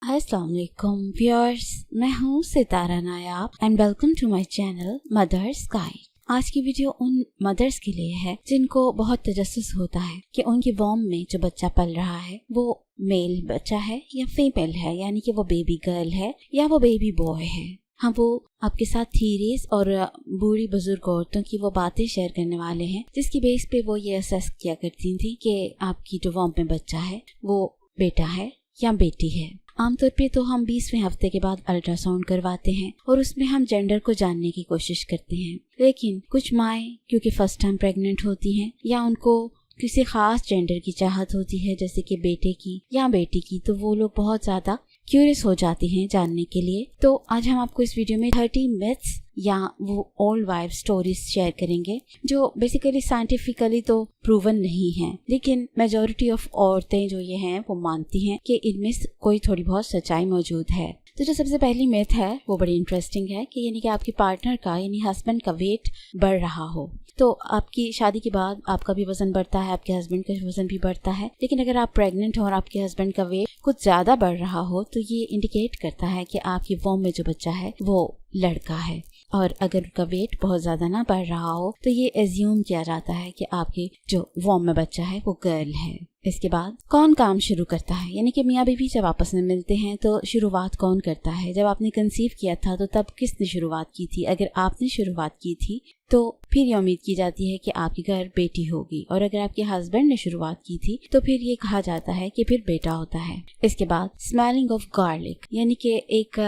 अस्सलाम वालेकुम व्यूअर्स, मैं हूँ Sitara Nayab and welcome to my channel mothers guide. आज की वीडियो उन मदर्स के लिए है जिनको बहुत तजस्सुस होता है कि उनकी वॉम में जो बच्चा पल रहा है वो मेल बच्चा है या फीमेल है, यानी कि वो बेबी गर्ल है या वो बेबी बॉय है। हम वो आपके साथ थीरीज और बूढ़ी बुजुर्ग औरतों की वो बातें शेयर करने वाले हैं जिसकी बेस पे वो ये असेस किया करती थी कि आपकी जो वॉम में बच्चा है वो बेटा है या बेटी है। आमतौर पे तो हम 20वें हफ्ते के बाद अल्ट्रासाउंड करवाते हैं और उसमें हम जेंडर को जानने की कोशिश करते हैं, लेकिन कुछ माएँ क्योंकि फर्स्ट टाइम प्रेग्नेंट होती हैं या उनको किसी खास जेंडर की चाहत होती है जैसे कि बेटे की या बेटी की, तो वो लोग बहुत ज्यादा क्यूरियस हो जाती हैं जानने के लिए। तो आज हम आपको इस वीडियो में 30 मिथ्स या वो ओल्ड वाइफ स्टोरीज शेयर करेंगे जो बेसिकली साइंटिफिकली तो प्रूवन नहीं है, लेकिन मेजॉरिटी ऑफ औरतें जो ये हैं वो मानती हैं कि इनमें कोई थोड़ी बहुत सच्चाई मौजूद है। तो जो सबसे पहली मिथ है वो बड़ी इंटरेस्टिंग है कि यानी कि आपके पार्टनर का यानी हस्बैंड का वेट बढ़ रहा हो। तो आपकी शादी के बाद आपका भी वजन बढ़ता है, आपके हस्बैंड का वजन भी बढ़ता है, लेकिन अगर आप प्रेग्नेंट हो और आपके हस्बैंड का वेट कुछ ज्यादा बढ़ रहा हो तो ये इंडिकेट करता है कि आपकी वॉम में जो बच्चा है वो लड़का है। और अगर उनका वेट बहुत ज्यादा ना बढ़ रहा हो तो ये एज्यूम किया जाता है कि आपके जो वॉम में बच्चा है वो गर्ल है। इसके बाद कौन काम शुरू करता है, यानी कि मियाँ बीवी जब आपस में मिलते हैं तो शुरुआत कौन करता है। जब आपने कंसीव किया था तो तब किसने शुरुआत की थी। अगर आपने शुरुआत की थी तो फिर ये उम्मीद की जाती है कि आपके घर बेटी होगी, और अगर आपके हस्बैंड ने शुरुआत की थी तो फिर ये कहा जाता है कि फिर बेटा होता है। इसके बाद स्मेलिंग ऑफ गार्लिक, यानी कि एक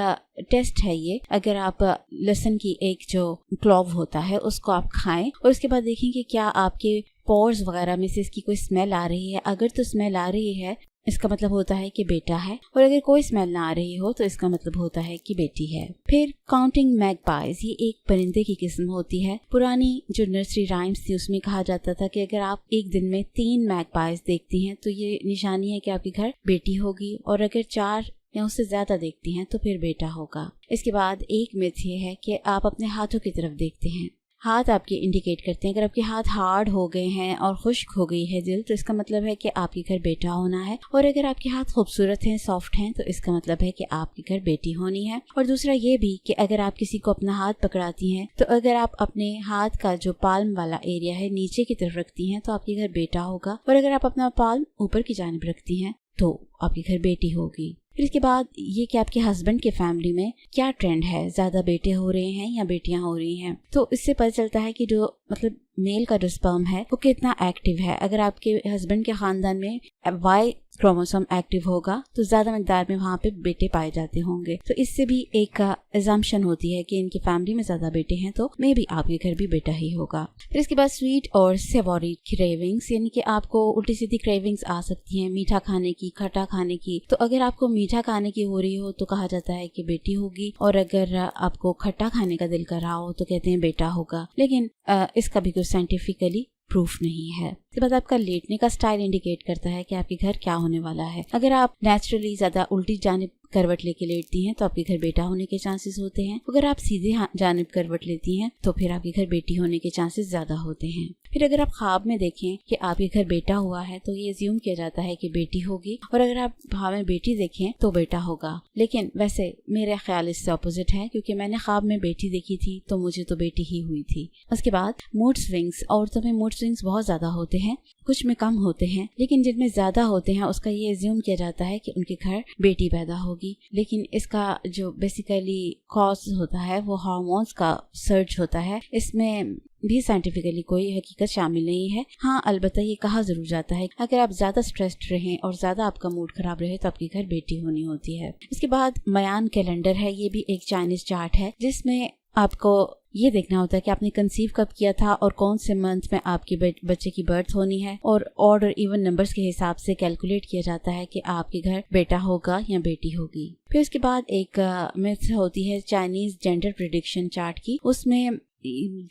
टेस्ट है ये। अगर आप लहसुन की एक जो क्लॉव होता है उसको आप खाएं और उसके बाद देखें कि क्या आपके पोर्स वगैरह में से इसकी कोई स्मेल आ रही है। अगर तो स्मेल आ रही है इसका मतलब होता है कि बेटा है, और अगर कोई स्मेल ना आ रही हो तो इसका मतलब होता है कि बेटी है। फिर काउंटिंग मैगपाइज, ये एक परिंदे की किस्म होती है। पुरानी जो नर्सरी राइम्स थी उसमें कहा जाता था कि अगर आप एक दिन में 3 मैगपाइज देखती हैं तो ये निशानी है कि आपके घर बेटी होगी, और अगर 4 या उससे ज्यादा देखती हैं तो फिर बेटा होगा। इसके बाद एक मिथ ये है कि आप अपने हाथों की तरफ देखते हैं। हाथ आपके इंडिकेट करते हैं। अगर आपके हाथ हार्ड हो गए हैं और खुश्क हो गई है दिल तो इसका मतलब है कि आपके घर बेटा होना है, और अगर आपके हाथ खूबसूरत हैं, सॉफ्ट हैं, तो इसका मतलब है कि आपके घर बेटी होनी है। और दूसरा ये भी कि अगर आप किसी को अपना हाथ पकड़ाती हैं तो अगर आप अपने हाथ का जो पाल्म वाला एरिया है नीचे की तरफ रखती हैं तो आपके घर बेटा होगा, और अगर आप अपना पाल्म ऊपर की जानिब रखती हैं तो आपके घर बेटी होगी। फिर इसके बाद ये कि आपके हस्बैंड के फैमिली में क्या ट्रेंड है, ज्यादा बेटे हो रहे हैं या बेटियां हो रही हैं। तो इससे पता चलता है कि जो मतलब मेल का जो स्पर्म है वो कितना एक्टिव है। अगर आपके हस्बैंड के खानदान में वाई क्रोमोसोम एक्टिव होगा तो ज्यादा मिकदार में वहाँ पे बेटे पाए जाते होंगे। तो इससे भी एक अजम्पशन होती है कि इनकी फैमिली में ज्यादा बेटे हैं तो मे भी आपके घर भी बेटा ही होगा। फिर इसके बाद स्वीट और सेवोरी क्रेविंग्स, यानी कि आपको उल्टी सीधी क्रेविंग्स आ सकती हैं मीठा खाने की, खट्टा खाने की। तो अगर आपको मीठा खाने की हो रही हो तो कहा जाता है कि बेटी होगी, और अगर आपको खट्टा खाने का दिल कर रहा हो तो कहते हैं बेटा होगा, लेकिन इसका भी कुछ साइंटिफिकली प्रूफ नहीं है। इसके बाद आपका लेटने का स्टाइल इंडिकेट करता है कि आपके घर क्या होने वाला है। अगर आप नेचुरली ज्यादा उल्टी जानिब करवट लेके लेटती हैं तो आपके घर बेटा होने के चांसेस होते हैं। अगर आप सीधे जानिब करवट लेती हैं तो फिर आपके घर बेटी होने के चांसेस ज्यादा होते हैं। फिर अगर आप ख्वाब में देखें कि आपके घर बेटा हुआ है तो ये अज्यूम किया जाता है कि बेटी होगी, और अगर आप ख्वाब में बेटी देखें तो बेटा होगा। लेकिन वैसे मेरा ख्याल इससे ऑपोजिट है, क्योंकि मैंने ख्वाब में बेटी देखी थी तो मुझे तो बेटी ही हुई थी। उसके बाद मूड स्विंग्स, औरतों में मूड स्विंग्स बहुत ज्यादा होते हैं, कुछ में कम होते हैं, लेकिन जिनमें ज्यादा होते हैं उसका ये अज्यूम किया जाता है कि उनके घर बेटी पैदा होगी। लेकिन इसका जो बेसिकली कॉज होता है वो हार्मोन्स का सर्ज होता है। इसमें भी साइंटिफिकली कोई हकीकत शामिल नहीं है। हाँ, अलबत्ता ये कहा जरूर जाता है अगर आप ज्यादा स्ट्रेस्ड रहें और ज्यादा आपका मूड खराब रहे तो आपके घर बेटी होनी होती है। इसके बाद मयान कैलेंडर है, ये भी एक चाइनीज चार्ट है जिसमें आपको ये देखना होता है कि आपने कंसीव कब किया था और कौन से मंथ में आपके बच्चे की बर्थ होनी है, और ऑड और इवन नंबर्स के हिसाब से कैलकुलेट किया जाता है कि आपके घर बेटा होगा या बेटी होगी। फिर उसके बाद एक मिथ होती है चाइनीज जेंडर प्रेडिक्शन चार्ट की। उसमें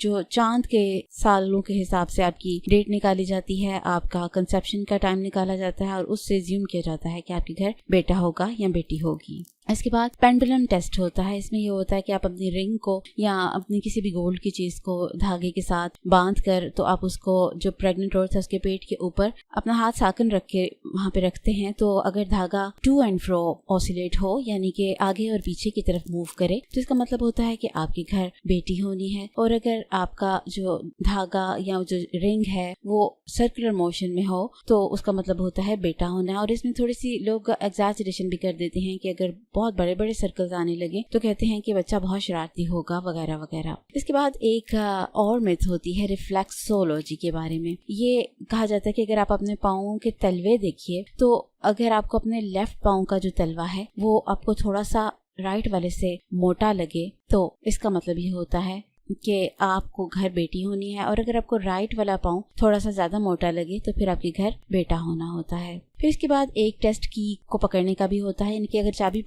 जो चांद के सालों के हिसाब से आपकी डेट निकाली जाती है, आपका कंसेप्शन का टाइम निकाला जाता है, और उससे ज्यूम किया जाता है कि आपके घर बेटा होगा या बेटी होगी। इसके बाद पेंडुलम टेस्ट होता है। इसमें ये होता है कि आप अपनी रिंग को या अपनी किसी भी गोल्ड की चीज को धागे के साथ बांध कर तो आप उसको जो प्रेग्नेंट औरत है उसके पेट के ऊपर अपना हाथ साकन रख के वहां पे रखते हैं। तो अगर धागा टू एंड फ्रो ऑसिलेट हो यानी कि आगे और पीछे की तरफ मूव करे तो इसका मतलब होता है कि आपके घर बेटी होनी है। और अगर आपका जो धागा या जो रिंग है वो सर्कुलर मोशन में हो तो उसका मतलब होता है बेटा होना है। और इसमें थोड़ी सी लोग एग्जैजरेशन भी कर देते हैं कि अगर बहुत बड़े बड़े सर्कल्स आने लगे तो कहते हैं कि बच्चा बहुत शरारती होगा वगैरह वगैरह। इसके बाद एक और मिथ होती है रिफ्लेक्सोलॉजी के बारे में। ये कहा जाता है कि अगर आप अपने पाँव के तलवे देखिए तो अगर आपको अपने लेफ्ट पाँव का जो तलवा है वो आपको थोड़ा सा राइट वाले से मोटा लगे तो इसका मतलब ये होता है कि आपको घर बेटी होनी है। और अगर आपको राइट वाला पाँव थोड़ा सा ज्यादा मोटा लगे तो फिर आपके घर बेटा होना होता है। फिर इसके बाद एक टेस्ट की को पकड़ने का भी होता है, इनकी अगर चाबी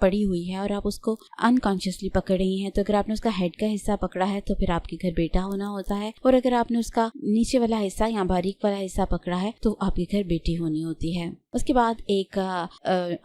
पड़ी हुई है और आप उसको अनकॉन्शियसली पकड़ रही हैं तो अगर आपने उसका हेड का हिस्सा पकड़ा है तो फिर आपके घर बेटा होना होता है। और अगर आपने उसका नीचे वाला हिस्सा या बारीक वाला हिस्सा पकड़ा है तो आपके घर बेटी होनी होती है। उसके बाद एक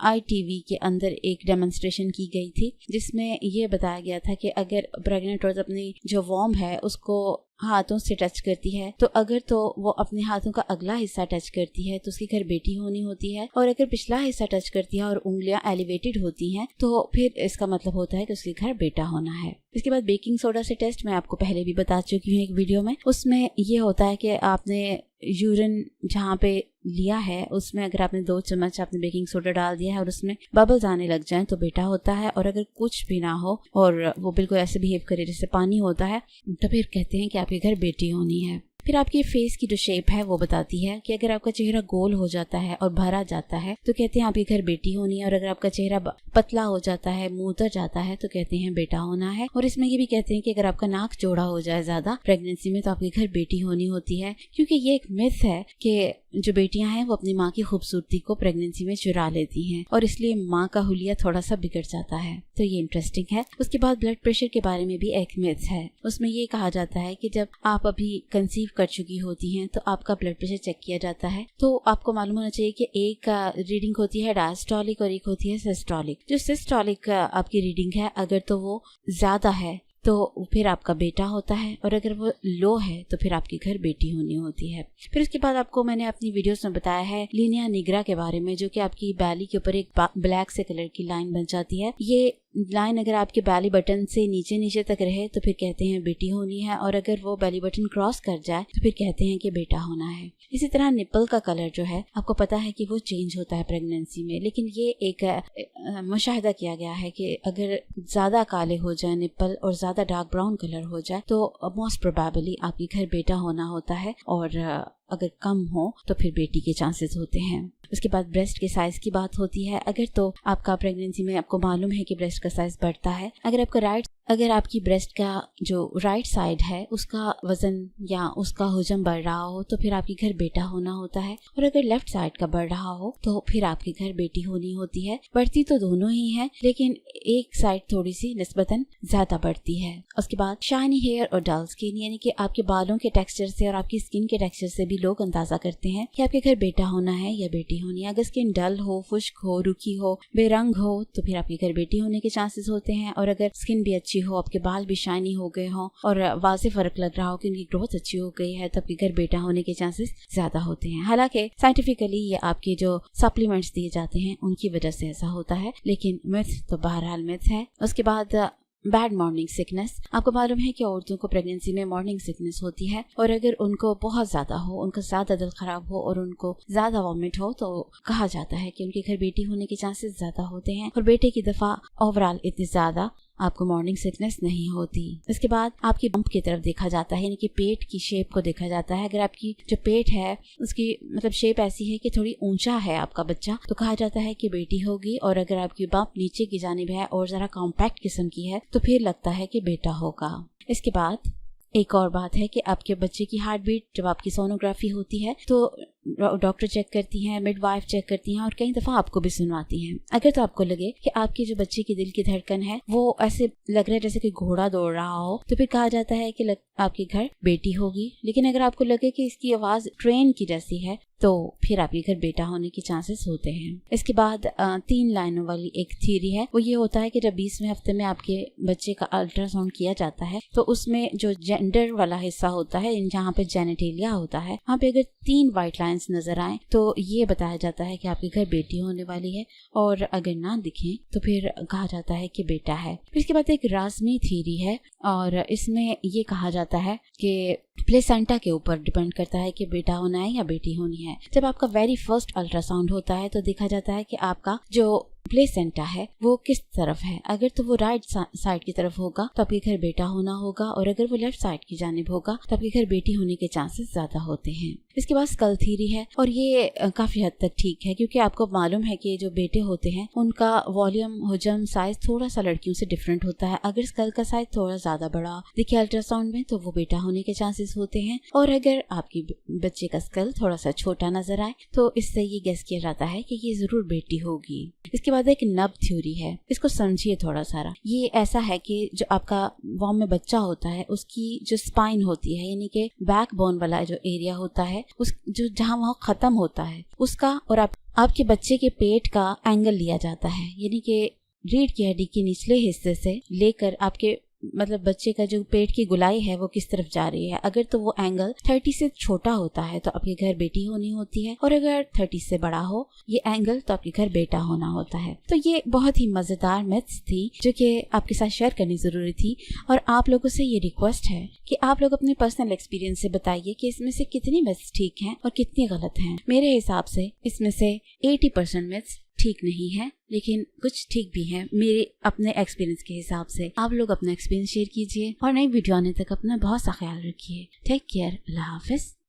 ITV के अंदर एक डेमोन्स्ट्रेशन की गई थी जिसमें ये बताया गया था कि अगर प्रेग्नेंट औरत अपनी जो वॉर्म है उसको हाथों से टच करती है तो अगर तो वो अपने हाथों का अगला हिस्सा टच करती है तो उसके घर बेटी होनी होती है। और अगर पिछला हिस्सा टच करती है और उंगलियां एलिवेटेड होती हैं तो फिर इसका मतलब होता है कि उसके घर बेटा होना है। इसके बाद बेकिंग सोडा से टेस्ट मैं आपको पहले भी बता चुकी हूँ एक वीडियो में। उसमें ये होता है कि आपने यूरिन जहाँ पे लिया है उसमें अगर आपने 2 चम्मच आपने बेकिंग सोडा डाल दिया है और उसमें बबल्स आने लग जाएं तो बेटा होता है। और अगर कुछ भी ना हो और वो बिल्कुल ऐसे बिहेव करे जैसे पानी होता है तो फिर कहते हैं कि आपके घर बेटी होनी है। फिर आपकी फेस की जो शेप है वो बताती है कि अगर आपका चेहरा गोल हो जाता है और भरा जाता है तो कहते हैं आपके घर बेटी होनी है। और अगर आपका चेहरा पतला हो जाता है, मुंह उतर जाता है तो कहते हैं बेटा होना है। और इसमें ये भी कहते हैं कि अगर आपका नाक चौड़ा हो जाए ज्यादा प्रेगनेंसी में तो आपके घर बेटी होनी होती है। क्योंकि ये एक मिथ है कि जो बेटियां हैं वो अपनी माँ की खूबसूरती को प्रेगनेंसी में चुरा लेती हैं और इसलिए माँ का हुलिया थोड़ा सा बिगड़ जाता है। तो ये इंटरेस्टिंग है। उसके बाद ब्लड प्रेशर के बारे में भी एक मिथ है। उसमें ये कहा जाता है कि जब आप अभी कंसीव कर चुकी होती हैं तो आपका ब्लड प्रेशर चेक किया जाता है तो आपको मालूम होना चाहिए कि एक रीडिंग होती है डायस्टोलिक और एक होती है सिस्टोलिक। जो सिस्टोलिक आपकी रीडिंग है अगर तो वो ज्यादा है तो फिर आपका बेटा होता है और अगर वो लो है तो फिर आपके घर बेटी होनी होती है। फिर उसके बाद आपको मैंने अपनी वीडियोस में बताया है लीनिया निग्रा के बारे में जो कि आपकी बैली के ऊपर एक ब्लैक से कलर की लाइन बन जाती है। ये लाइन अगर आपके बैली बटन से नीचे नीचे तक रहे तो फिर कहते हैं बेटी होनी है और अगर वो बैली बटन क्रॉस कर जाए तो फिर कहते हैं कि बेटा होना है। इसी तरह निपल का कलर जो है आपको पता है कि वो चेंज होता है प्रेगनेंसी में, लेकिन ये एक मुशाहिदा किया गया है कि अगर ज्यादा काले हो जाए निपल और ज्यादा डार्क ब्राउन कलर हो जाए तो मोस्ट प्रोबेबली आपके घर बेटा होना होता है और अगर कम हो तो फिर बेटी के चांसेस होते हैं। उसके बाद ब्रेस्ट के साइज की बात होती है। अगर तो आपका प्रेगनेंसी में आपको मालूम है कि ब्रेस्ट का साइज बढ़ता है, अगर आपकी ब्रेस्ट का जो राइट साइड है उसका वजन या उसका हुजम बढ़ रहा हो तो फिर आपके घर बेटा होना होता है। और अगर लेफ्ट साइड का बढ़ रहा हो तो फिर आपके घर बेटी होनी होती है। बढ़ती तो दोनों ही है लेकिन एक साइड थोड़ी सी निस्बतन ज्यादा बढ़ती है। उसके बाद शाइनी हेयर और डल स्किन, यानी कि आपके बालों के टेक्सचर से और आपकी स्किन के टेक्सचर से भी लोग अंदाजा करते हैं कि आपके घर बेटा होना है या बेटी होनी है। अगर स्किन डल हो, खुश्क हो, रुखी हो, बेरंग हो तो फिर आपके घर बेटी होने के चांसेस होते हैं। और अगर स्किन भी अच्छी हो, आपके बाल भी शाइनी हो गए हो और वाज़ेह फर्क लग रहा हो कि उनकी ग्रोथ अच्छी हो गई है तब आपके घर बेटा होने के चांसेस ज्यादा होते हैं। हालांकि साइंटिफिकली ये आपके जो सप्लीमेंट्स दिए जाते हैं उनकी वजह से ऐसा होता है, लेकिन मिथ तो बहरहाल मिथ है। उसके बाद बैड मॉर्निंग सिकनेस, आपको मालूम है कि औरतों को प्रेगनेंसी में मॉर्निंग सिकनेस होती है और अगर उनको बहुत ज्यादा हो, उनका ज्यादा दिल खराब हो और उनको ज्यादा वॉमिट हो तो कहा जाता है कि उनके घर बेटी होने के चांसेस ज्यादा होते हैं और बेटे की दफा ओवरऑल इतनी ज्यादा आपको मॉर्निंग सिकनेस नहीं होती। इसके बाद आपकी बम्प की तरफ देखा जाता है, यानी कि पेट की शेप को देखा जाता है। अगर आपकी जो पेट है उसकी मतलब शेप ऐसी है कि थोड़ी ऊंचा है आपका बच्चा तो कहा जाता है कि बेटी होगी। और अगर आपकी बम्प नीचे की जानिब है और जरा कॉम्पैक्ट किस्म की है तो फिर लगता है कि बेटा होगा। इसके बाद एक और बात है कि आपके बच्चे की हार्ट बीट जब आपकी सोनोग्राफी होती है तो डॉक्टर चेक करती हैं, मिडवाइफ चेक करती हैं और कई दफ़ा आपको भी सुनवाती हैं। अगर तो आपको लगे कि आपके जो बच्चे की दिल की धड़कन है वो ऐसे लग रहा है जैसे कि घोड़ा दौड़ रहा हो, तो फिर कहा जाता है कि आपके घर बेटी होगी। लेकिन अगर आपको लगे कि इसकी आवाज़ ट्रेन की जैसी है तो फिर आपके घर बेटा होने के चांसेस होते हैं। इसके बाद 3 लाइनों वाली एक थ्योरी है, वो ये होता है कि जब 20वें हफ्ते में आपके बच्चे का अल्ट्रासाउंड किया जाता है तो उसमें जो जेंडर वाला हिस्सा होता है, जहाँ पे जेनेटेलिया होता है, वहाँ पे अगर 3 व्हाइट लाइंस नजर आए तो ये बताया जाता है कि आपके घर बेटी होने वाली है, और अगर ना दिखें तो फिर कहा जाता है कि बेटा है। फिर इसके बाद एक राजमी थ्योरी है और इसमें ये कहा जाता है कि प्लेसेंटा के ऊपर डिपेंड करता है कि बेटा होना है या बेटी होनी है। जब आपका वेरी फर्स्ट अल्ट्रासाउंड होता है तो देखा जाता है कि आपका जो प्लेसेंटा है वो किस तरफ है। अगर तो वो राइट साइड की तरफ होगा तो आपके घर बेटा होना होगा, और अगर वो लेफ्ट साइड की जानिब होगा तो आपके घर बेटी होने के चांसेस ज्यादा होते हैं। इसके बाद स्कल थ्योरी है और ये काफी हद तक ठीक है, क्योंकि आपको मालूम है कि जो बेटे होते हैं उनका वॉल्यूम, हुजम, साइज थोड़ा सा लड़कियों से डिफरेंट होता है। अगर स्कल का साइज थोड़ा ज्यादा बड़ा दिखे अल्ट्रासाउंड में तो वो बेटा होने के चांसेस होते हैं, और अगर आपकी बच्चे का स्कल थोड़ा सा छोटा नजर आए तो इससे ये गेस किया जाता है कि ये जरूर बेटी होगी। इसके बाद एक नब थ्योरी है, इसको समझिए थोड़ा सारा। ये ऐसा है कि जो आपका वॉम में बच्चा होता है उसकी जो स्पाइन होती है, यानी कि बैकबोन वाला जो एरिया होता है, उस जो जहाँ वहाँ खत्म होता है उसका, और आपके बच्चे के पेट का एंगल लिया जाता है, यानी कि रीढ़ की हड्डी के निचले हिस्से से लेकर आपके मतलब बच्चे का जो पेट की गुलाई है वो किस तरफ जा रही है। अगर तो वो एंगल 30 से छोटा होता है तो आपके घर बेटी होनी होती है, और अगर 30 से बड़ा हो ये एंगल तो आपके घर बेटा होना होता है। तो ये बहुत ही मजेदार मिथ्स थी जो कि आपके साथ शेयर करनी जरूरी थी, और आप लोगों से ये रिक्वेस्ट है कि आप लोग अपने पर्सनल एक्सपीरियंस से बताइए कि इसमें से कितनी मिथ्स ठीक हैं और कितनी गलत हैं। मेरे हिसाब से इसमें से 80% मिथ्स ठीक नहीं है, लेकिन कुछ ठीक भी है मेरे अपने एक्सपीरियंस के हिसाब से। आप लोग अपना एक्सपीरियंस शेयर कीजिए और नई वीडियो आने तक अपना बहुत सा ख्याल रखिए। टेक केयर, अल्लाह हाफिज।